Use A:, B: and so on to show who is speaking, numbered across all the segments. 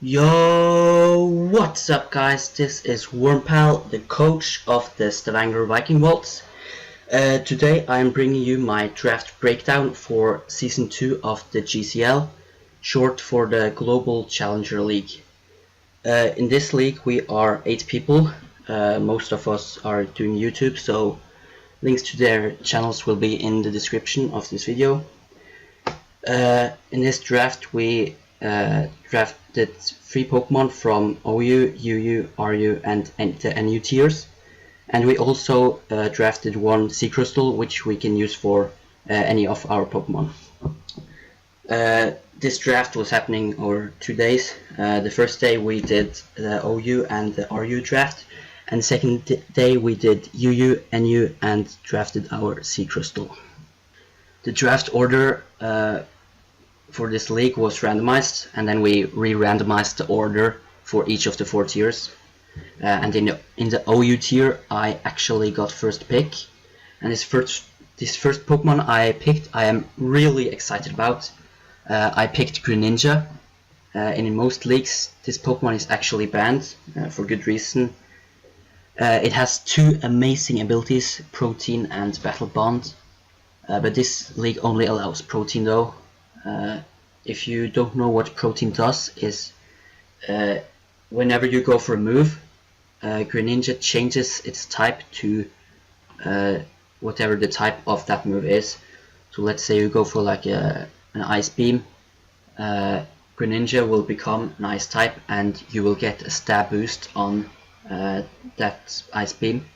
A: Yo, what's up guys? This is Wormpal, the coach of the Stavanger Vikingvolts. Today I'm bringing you my draft breakdown for Season 2 of the GCL, short for the Global Challenger League. In this league we are 8 people, most of us are doing YouTube, so links to their channels will be in the description of this video. In this draft we drafted 3 Pokemon from OU, UU, RU and the NU tiers, and we also drafted 1 Sea Crystal which we can use for any of our Pokemon. This draft was happening over 2 days. The first day we did the OU and the RU draft, and the second day we did UU, NU and drafted our Sea Crystal. The draft order for this league was randomized, and then we re-randomized the order for each of the 4 tiers. And in the OU tier, I actually got first pick, and this first Pokemon I picked, I am really excited about. I picked Greninja. In most leagues, this Pokemon is actually banned for good reason. It has 2 amazing abilities, Protein and Battle Bond, but this league only allows Protein though. If you don't know what Protein does, is whenever you go for a move, Greninja changes its type to whatever the type of that move is. So let's say you go for like an Ice Beam, Greninja will become an Ice type and you will get a stab boost on that Ice Beam.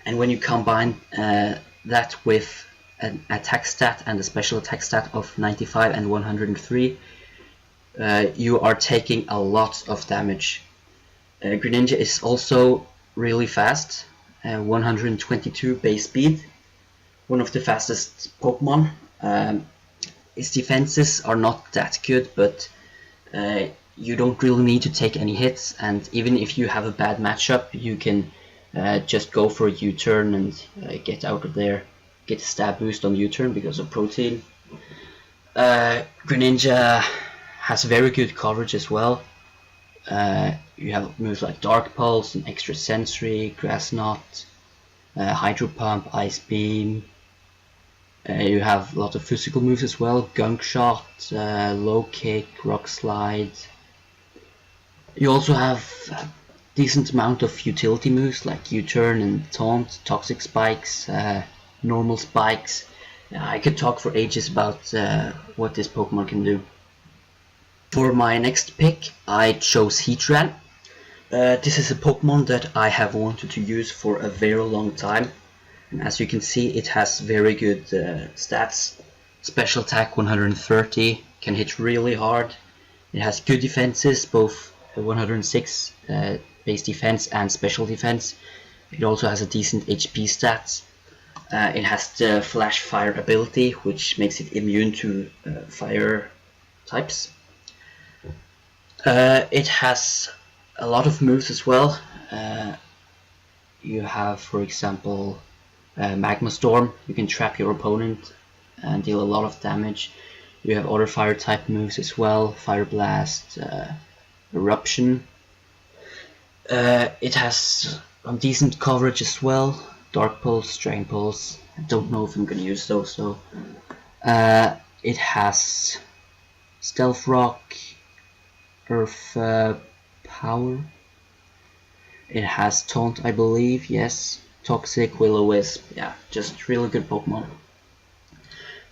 A: And when you combine that with an attack stat and a special attack stat of 95 and 103, you are taking a lot of damage. Greninja is also really fast, 122 base speed, one of the fastest Pokemon. Its defenses are not that good, but you don't really need to take any hits, and even if you have a bad matchup, you can just go for a U-turn and get out of there. Get a stab boost on U-turn because of Protein. Greninja has very good coverage as well. You have moves like Dark Pulse and Extra Sensory, Grass Knot, Hydro Pump, Ice Beam. You have a lot of physical moves as well, Gunk Shot, Low Kick, Rock Slide. You also have a decent amount of utility moves like U-turn and Taunt, Toxic Spikes, normal spikes. I could talk for ages about what this Pokemon can do. For my next pick, I chose Heatran. This is a Pokemon that I have wanted to use for a very long time. And as you can see, it has very good stats. Special attack 130, can hit really hard. It has good defenses, both 106 base defense and special defense. It also has a decent HP stats. It has the Flash Fire ability, which makes it immune to fire types. It has a lot of moves as well. You have, for example, Magma Storm. You can trap your opponent and deal a lot of damage. You have other fire type moves as well, Fire Blast, Eruption. It has some decent coverage as well. Dark Pulse, Drain Pulse. I don't know if I'm gonna use those though. It has Stealth Rock, Earth Power. It has Taunt, I believe, yes. Toxic, Will-O-Wisp. Yeah, just really good Pokemon.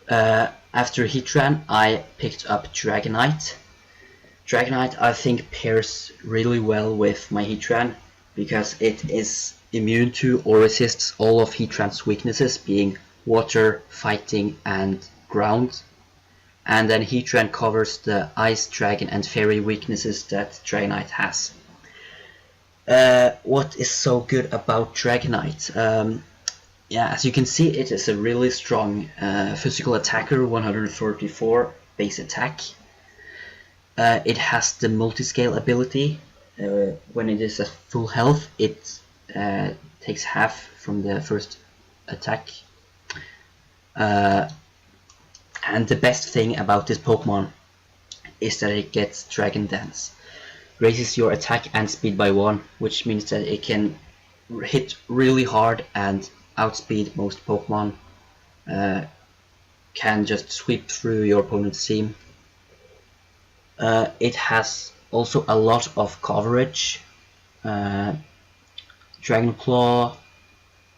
A: After Heatran, I picked up Dragonite. Dragonite I think pairs really well with my Heatran because it is immune to or resists all of Heatran's weaknesses, being water, fighting and ground. And then Heatran covers the ice, dragon and fairy weaknesses that Dragonite has. What is so good about Dragonite? Yeah, as you can see, it is a really strong physical attacker, 134 base attack. It has the multi-scale ability. When it is at full health, it takes half from the first attack. And the best thing about this Pokemon is that it gets Dragon Dance. Raises your attack and speed by 1, which means that it can hit really hard and outspeed most Pokemon. Can just sweep through your opponent's team. It has also a lot of coverage. Dragon Claw,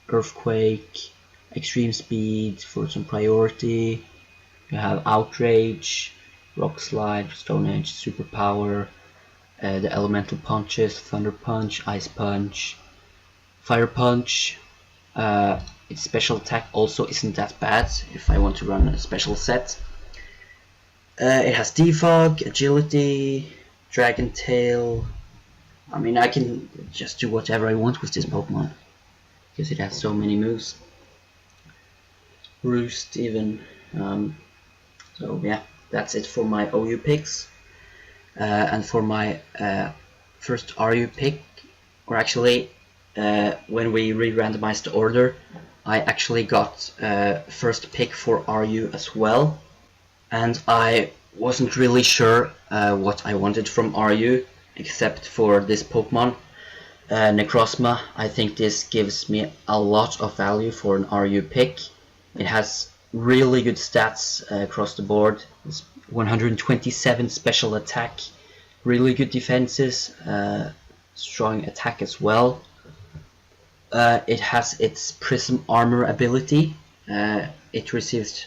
A: Earthquake, Extreme Speed for some priority. You have Outrage, Rock Slide, Stone Edge, Superpower, the Elemental Punches, Thunder Punch, Ice Punch, Fire Punch. Its special attack also isn't that bad if I want to run a special set. It has Defog, Agility, Dragon Tail. I mean, I can just do whatever I want with this Pokemon because it has so many moves. Roost even. So yeah, that's it for my OU picks. And for my first RU pick, or actually when we re-randomized the order, I actually got first pick for RU as well, and I wasn't really sure what I wanted from RU except for this Pokemon, Necrozma. I think this gives me a lot of value for an RU pick. It has really good stats across the board. It's 127 special attack, really good defenses, strong attack as well. It has its Prism Armor ability. It receives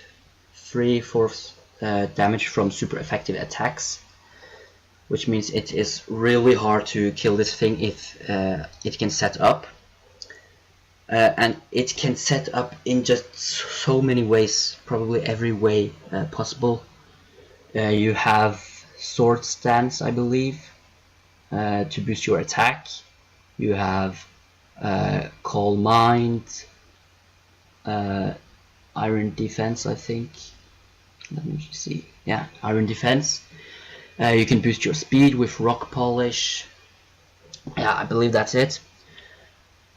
A: 3/4 damage from super effective attacks, which means it is really hard to kill this thing if it can set up. And it can set up in just so many ways, probably every way possible. You have Sword Stance, I believe, to boost your attack. You have Calm Mind, Iron Defense, I think. Let me see. Yeah, Iron Defense. You can boost your speed with Rock Polish. Yeah, I believe that's it.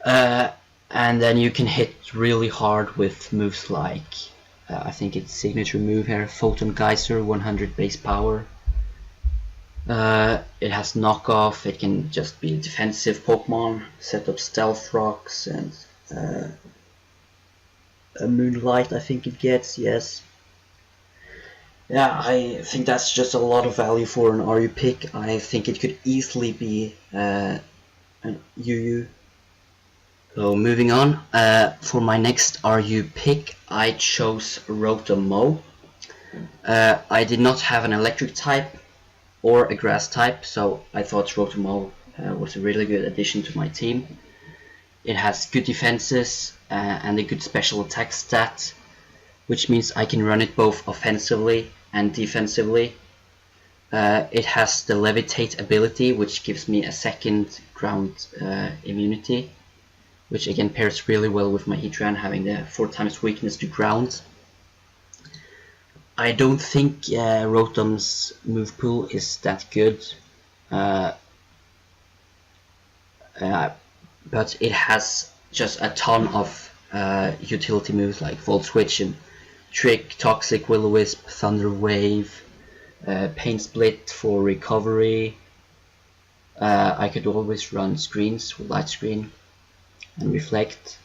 A: And then you can hit really hard with moves like, I think it's signature move here, Photon Geyser, 100 base power. It has knockoff. It can just be a defensive Pokemon, set up Stealth Rocks, and a Moonlight I think it gets, yes. Yeah, I think that's just a lot of value for an RU pick. I think it could easily be an UU. So moving on, for my next RU pick, I chose Rotom. I did not have an electric type or a grass type, so I thought Rotom was a really good addition to my team. It has good defenses and a good special attack stat, which means I can run it both offensively and defensively. It has the Levitate ability, which gives me a second ground immunity, which again pairs really well with my Heatran having the 4x weakness to ground. I don't think Rotom's move pool is that good, but it has just a ton of utility moves like Volt Switch and Trick, Toxic, Will-O-Wisp, Thunder Wave, Pain Split for recovery. I could always run screens with Light Screen and Reflect.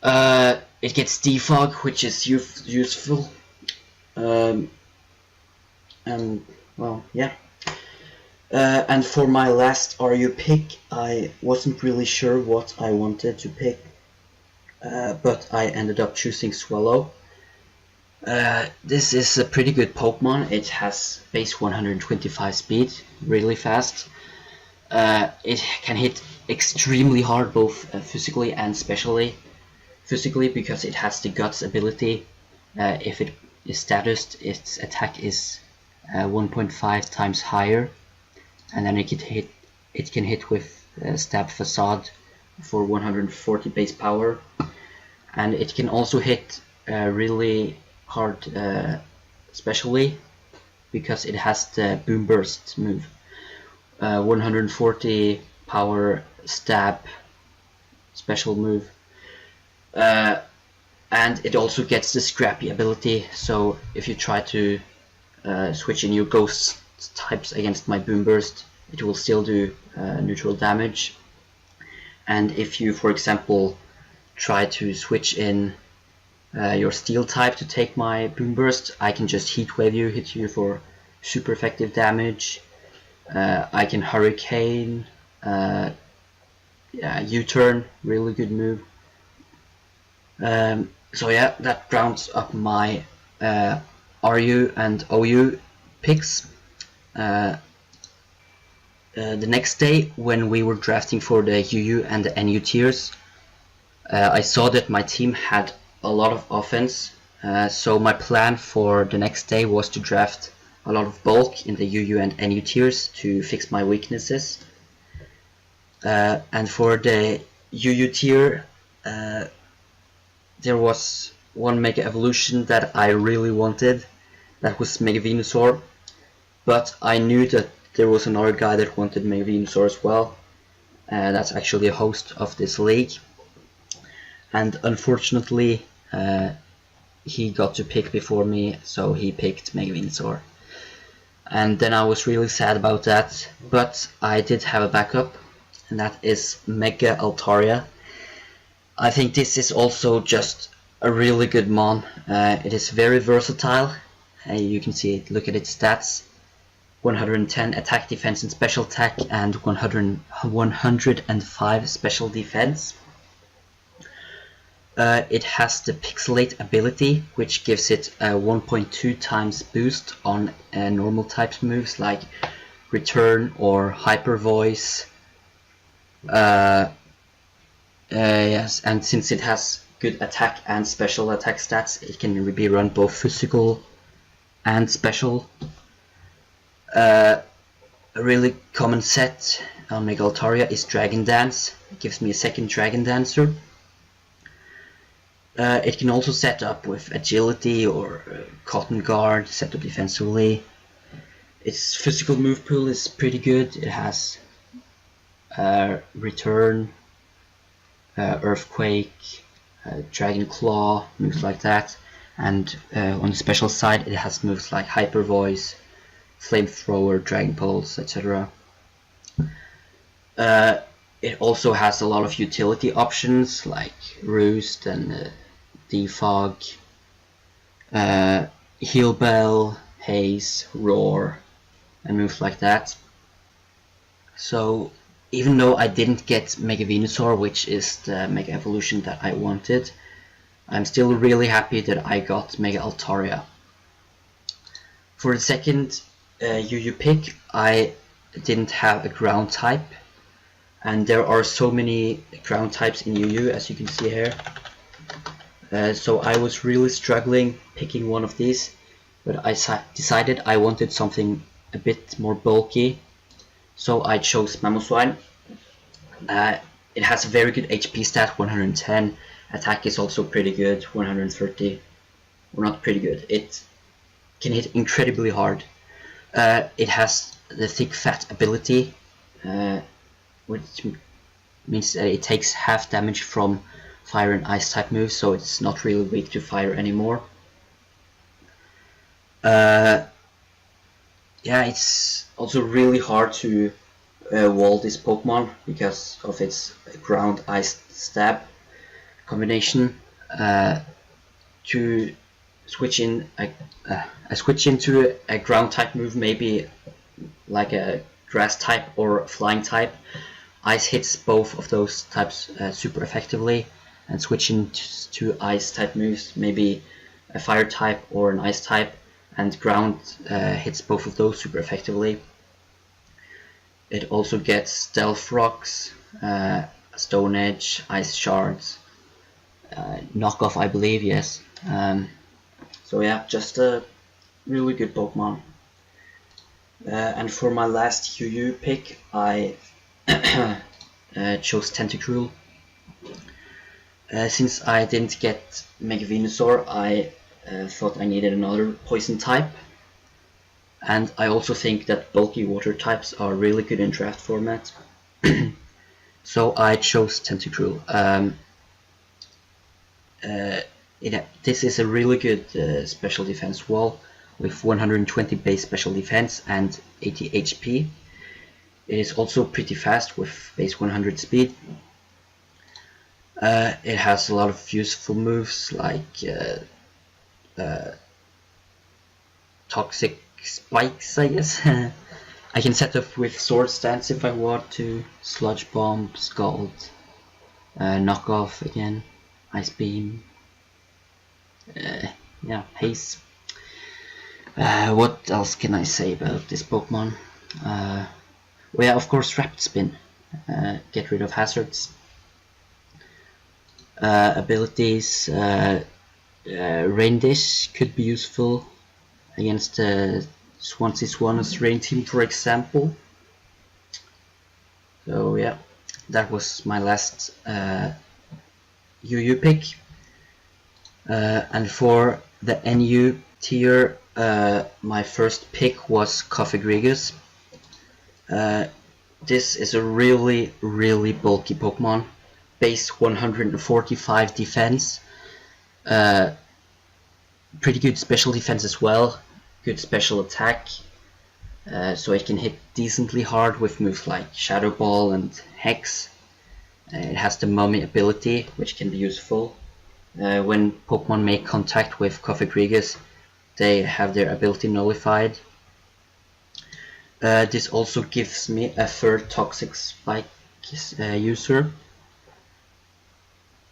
A: It gets Defog, which is useful. And well, yeah. And for my last RU pick, I wasn't really sure what I wanted to pick, but I ended up choosing Swallow. This is a pretty good Pokemon. It has base 125 speed, really fast. It can hit extremely hard both physically and specially. Physically because it has the Guts ability. If it is statused, its attack is 1.5 times higher, and then it can hit with Stab Facade for 140 base power, and it can also hit really hard specially because it has the Boom Burst move, 140 power stab special move, and it also gets the Scrappy ability. So if you try to switch in your ghost types against my boom burst, it will still do neutral damage. And if you, for example, try to switch in your steel type to take my boom burst, I can just heat wave you, hit you for super effective damage. I can hurricane, yeah, U-turn, really good move. So yeah, that rounds up my RU and OU picks. The next day, when we were drafting for the UU and the NU tiers, I saw that my team had a lot of offense, so my plan for the next day was to draft a lot of bulk in the UU and NU tiers to fix my weaknesses. And for the UU tier, there was one Mega Evolution that I really wanted, that was Mega Venusaur, but I knew that there was another guy that wanted Mega Venusaur as well. That's actually a host of this league, and unfortunately he got to pick before me, so he picked Mega Venusaur. And then I was really sad about that, but I did have a backup, and that is Mega Altaria. I think this is also just a really good mon. It is very versatile. You can see it, look at its stats. 110 attack, defense and special attack, and 105 special defense. It has the Pixelate ability, which gives it a 1.2 times boost on normal types moves like Return or Hyper Voice. Yes, and since it has good attack and special attack stats, it can be run both physical and special. A really common set on Mega Altaria is Dragon Dance. It gives me a second Dragon Dancer. It can also set up with Agility or Cotton Guard, set up defensively. Its physical move pool is pretty good. It has Return, Earthquake, Dragon Claw, moves like that. And on the special side, it has moves like Hyper Voice, Flamethrower, Dragon Pulse, etc. It also has a lot of utility options like Roost and Defog, Heal Bell, Haze, Roar, and moves like that. So even though I didn't get Mega Venusaur, which is the Mega Evolution that I wanted, I'm still really happy that I got Mega Altaria. For the second UU pick, I didn't have a ground type, and there are so many ground types in UU, as you can see here. So I was really struggling picking one of these, but I decided I wanted something a bit more bulky, so I chose Mamoswine. It has a very good HP stat, 110. Attack is also pretty good, 130. Well, not pretty good. It can hit incredibly hard. It has the Thick Fat ability, which means that it takes half damage from fire and ice type moves, so it's not really weak to fire anymore. Yeah, it's also really hard to wall this Pokemon because of its ground ice stab combination. To switch in a switch into a ground type move, maybe like a grass type or flying type. Ice hits both of those types super effectively, and switching to ice type moves, maybe a fire type or an ice type, and ground hits both of those super effectively. It also gets Stealth Rocks, Stone Edge, Ice Shards, Knockoff, I believe, yes. So yeah, just a really good Pokemon. And for my last UU pick, I chose Tentacruel. Since I didn't get Mega Venusaur, I thought I needed another poison type. And I also think that bulky water types are really good in draft format. So I chose Tentacruel. This is a really good special defense wall. with 120 base special defense and 80 HP. It is also pretty fast with base 100 speed. It has a lot of useful moves like toxic spikes, I guess. I can set up with sword stance if I want to, sludge bomb, scald, knock off again, ice beam, yeah, haste. What else can I say about this Pokemon? Well, yeah, of course, rapid spin, get rid of hazards. Abilities, rain dish could be useful against Swansea Swans rain team, for example. So yeah, that was my last UU pick. And for the NU tier, my first pick was Coffee. This is a really bulky Pokemon. Base 145 defense. Pretty good special defense as well. Good special attack. So it can hit decently hard with moves like Shadow Ball and Hex. It has the Mummy ability, which can be useful. When Pokemon make contact with Coffee, they have their ability nullified. This also gives me a third Toxic Spike user.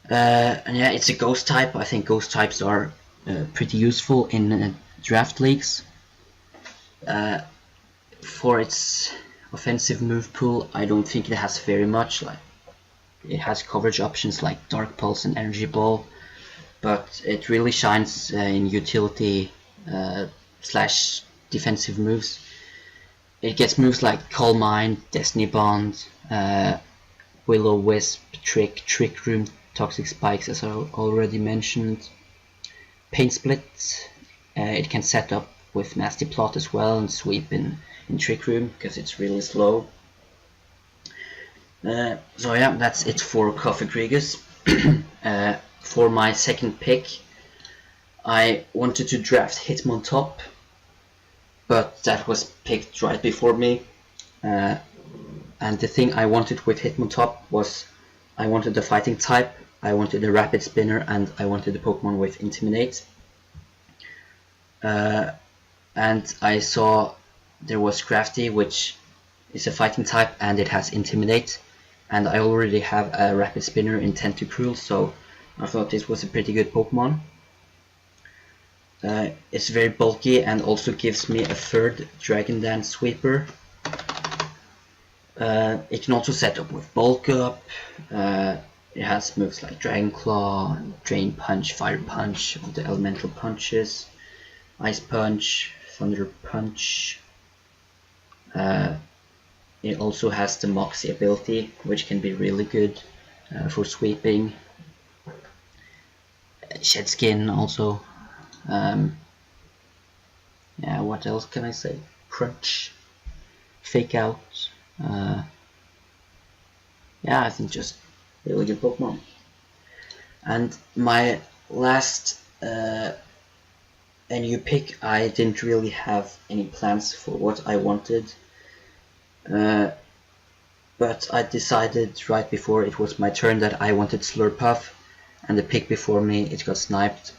A: And yeah, it's a Ghost type. I think Ghost types are pretty useful in draft leagues. For its offensive move pool, I don't think it has very much. Like, it has coverage options like Dark Pulse and Energy Ball, but it really shines in utility slash defensive moves. It gets moves like Calm Mind, Destiny Bond, Will-O-Wisp, Trick Room, Toxic Spikes, as I already mentioned. Pain Split, it can set up with Nasty Plot as well and sweep in Trick Room because it's really slow. So yeah, that's it for Coffee. For my second pick, I wanted to draft Hitmontop, but that was picked right before me. And the thing I wanted with Hitmontop was I wanted the fighting type, I wanted a rapid spinner, and I wanted a Pokemon with Intimidate. And I saw there was Crafty, which is a fighting type and it has Intimidate, and I already have a rapid spinner in Tentacruel, so I thought this was a pretty good Pokemon. It's very bulky and also gives me a third Dragon Dance Sweeper. It can also set up with Bulk Up. It has moves like Dragon Claw, Drain Punch, Fire Punch, all the elemental punches, Ice Punch, Thunder Punch. It also has the Moxie ability, which can be really good for sweeping. Shed Skin also. Yeah, what else can I say? Crunch, Fake Out. Yeah, I think just really good Pokemon. And my last NU pick, I didn't really have any plans for what I wanted. But I decided right before it was my turn that I wanted Slurpuff, and the pick before me, it got sniped.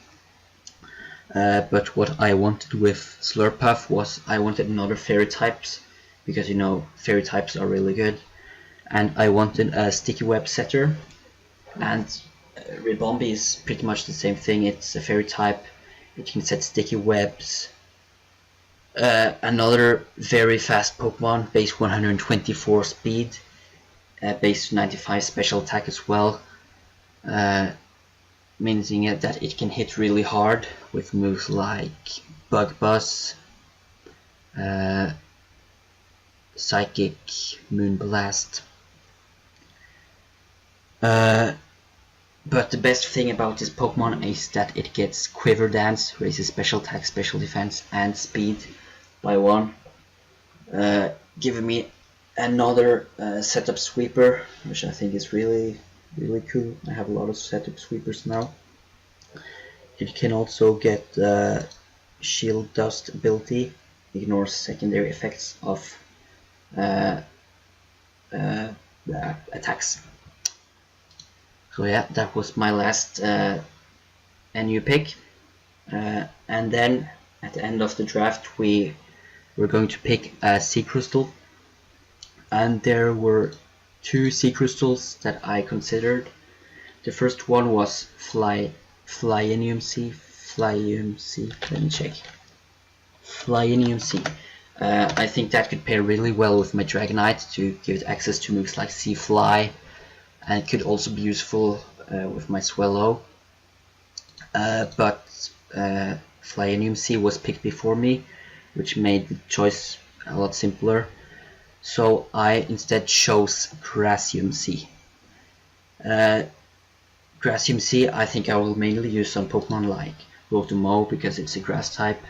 A: But what I wanted with Slurpuff was I wanted another fairy types, because you know fairy types are really good, and I wanted a sticky web setter, and Ribombee is pretty much the same thing. It's a fairy type, it can set sticky webs. Another very fast Pokemon, base 124 speed, base 95 special attack as well, meaning that it can hit really hard with moves like Bug Buzz, Psychic, Moonblast. But the best thing about this Pokemon is that it gets Quiver Dance, raises special attack, special defense, and speed by 1, giving me another setup sweeper, which I think is really cool. I have a lot of setup sweepers now. It can also get shield dust ability, ignores secondary effects of attacks. So yeah, that was my last NU pick. And then at the end of the draft we were going to pick a sea crystal, and there were two sea crystals that I considered. The first one was Flyinium C. Let me check. Flyinium C. I think that could pair really well with my Dragonite to give it access to moves like Sea Fly, and it could also be useful with my Swallow. But Flyinium C was picked before me, which made the choice a lot simpler. So I instead chose Grassium C. Grassium C I think I will mainly use on Pokemon like Rotomo because it's a grass type,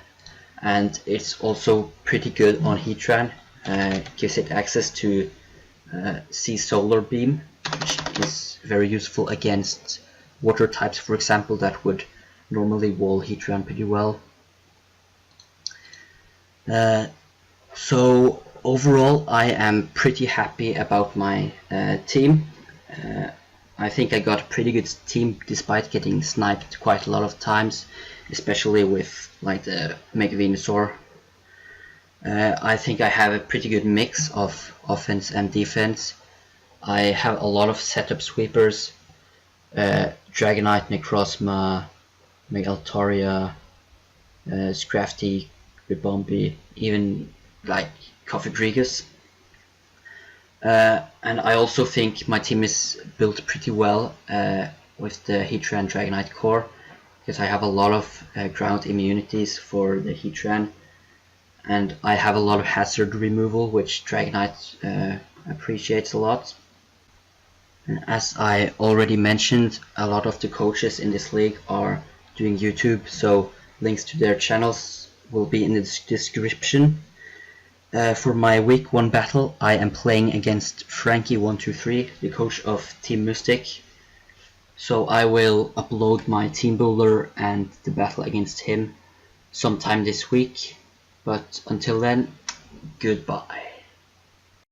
A: and it's also pretty good on Heatran. Gives it access to Sea Solar Beam, which is very useful against water types, for example, that would normally wall Heatran pretty well. So overall I am pretty happy about my team. I think I got a pretty good team despite getting sniped quite a lot of times, especially with like the Mega Venusaur. I think I have a pretty good mix of offense and defense. I have a lot of setup sweepers, Dragonite, Necrozma, Megaltoria, Scrafty, Ribombee, even like Coffee. And I also think my team is built pretty well with the Heatran Dragonite core, because I have a lot of ground immunities for the Heatran, and I have a lot of hazard removal, which Dragonite appreciates a lot. And as I already mentioned, a lot of the coaches in this league are doing YouTube, so links to their channels will be in the description. For my week 1 battle, I am playing against Frankie123, the coach of Team Mystic. So I will upload my team builder and the battle against him sometime this week. But until then, goodbye.